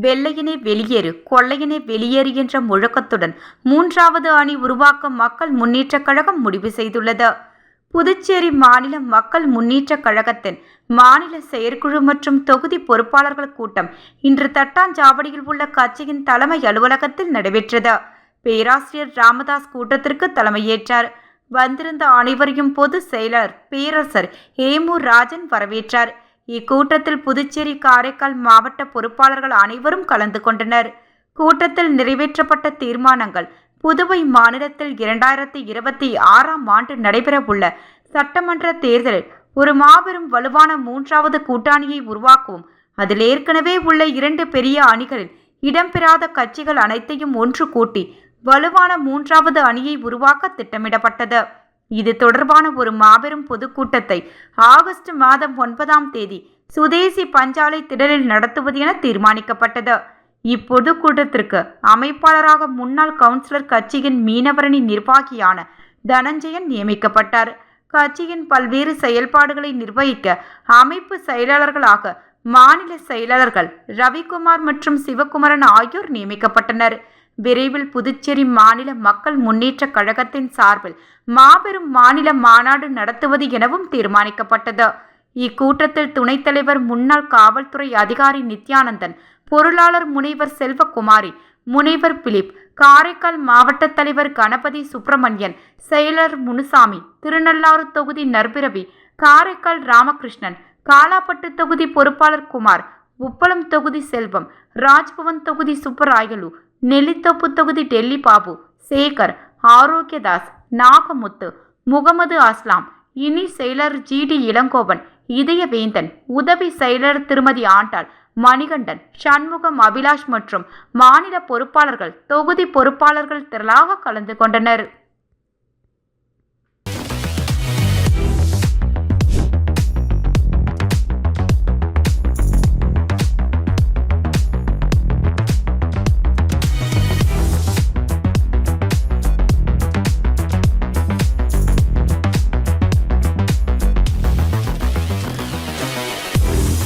வெள்ளையனே வெளியேறு, கொள்ளையனே வெளியேறு என்ற முழக்கத்துடன் 3வது அணி உருவாக்க மக்கள் முன்னேற்றக் கழகம் முடிவு செய்துள்ளது. புதுச்சேரி மாநில மக்கள் முன்னேற்றக் கழகத்தின் மாநில செயற்குழு மற்றும் தொகுதி பொறுப்பாளர்கள் கூட்டம் இன்று தட்டாஞ்சாவடியில் உள்ள கட்சியின் தலைமை அலுவலகத்தில் நடைபெற்றது. பேராசிரியர் ராமதாஸ் கூட்டத்திற்கு தலைமையேற்றார். வந்திருந்த அனைவரையும் பொதுச் செயலர் பேரரசர் ஏமு ராஜன் வரவேற்றார். இக்கூட்டத்தில் புதுச்சேரி, காரைக்கால் மாவட்ட பொறுப்பாளர்கள் அனைவரும் கலந்து கொண்டனர். கூட்டத்தில் நிறைவேற்றப்பட்ட தீர்மானங்கள் புதுவை மாநிலத்தில் 2026ஆம் ஆண்டு நடைபெறவுள்ள சட்டமன்ற தேர்தலில் ஒரு மாபெரும் வலுவான 3வது கூட்டணியை உருவாக்கவும், அதில் ஏற்கனவே உள்ள 2 பெரிய அணிகளில் இடம்பெறாத கட்சிகள் அனைத்தையும் ஒன்று கூட்டி வலுவான 3வது அணியை உருவாக்க திட்டமிடப்பட்டது. இது தொடர்பான ஒரு மாபெரும் பொதுக்கூட்டத்தை ஆகஸ்ட் மாதம் 9ஆம் தேதி சுதேசி பஞ்சாலை திடலில் நடத்துவது என தீர்மானிக்கப்பட்டது. இப்பொதுக்கூட்டத்திற்கு அமைப்பாளராக முன்னாள் கவுன்சிலர், கட்சியின் மீனவரணி நிர்வாகியான தனஞ்சயன் நியமிக்கப்பட்டார். கட்சியின் பல்வேறு செயல்பாடுகளை நிர்வகிக்க அமைப்பு செயலாளர்களாக மாநில செயலாளர்கள் ரவிக்குமார் மற்றும் சிவகுமரன் ஆகியோர் நியமிக்கப்பட்டனர். விரைவில் புதுச்சேரி மாநில மக்கள் முன்னேற்றக் கழகத்தின் சார்பில் மாபெரும் மாநில மாநாடு நடத்துவது எனவும் தீர்மானிக்கப்பட்டது. இக்கூட்டத்தில் துணைத் தலைவர் முன்னாள் காவல்துறை அதிகாரி நித்யானந்தன், பொருளாளர் முனைவர் செல்வகுமாரி, முனைவர் பிலிப், காரைக்கால் மாவட்ட தலைவர் கணபதி சுப்பிரமணியன், செயலர் முனுசாமி, திருநள்ளாறு தொகுதி நற்பிரவி, காரைக்கால் ராமகிருஷ்ணன், காலாப்பட்டு தொகுதி பொறுப்பாளர் குமார், உப்பளம் தொகுதி செல்வம், ராஜ்பவன் தொகுதி சுப்பராயலு, நெல்லித்தோப்பு தொகுதி டெல்லி பாபு, சேகர், ஆரோக்கியதாஸ், நாகமுத்து, முகமது அஸ்லாம், இணை செயலர் ஜிடி இளங்கோவன், இதயவேந்தன், உதவி செயலர் திருமதி ஆண்டாள், மணிகண்டன், சண்முகம், அபிலாஷ் மற்றும் மாநில பொறுப்பாளர்கள், தொகுதி பொறுப்பாளர்கள் திரளாக கலந்து கொண்டனர்.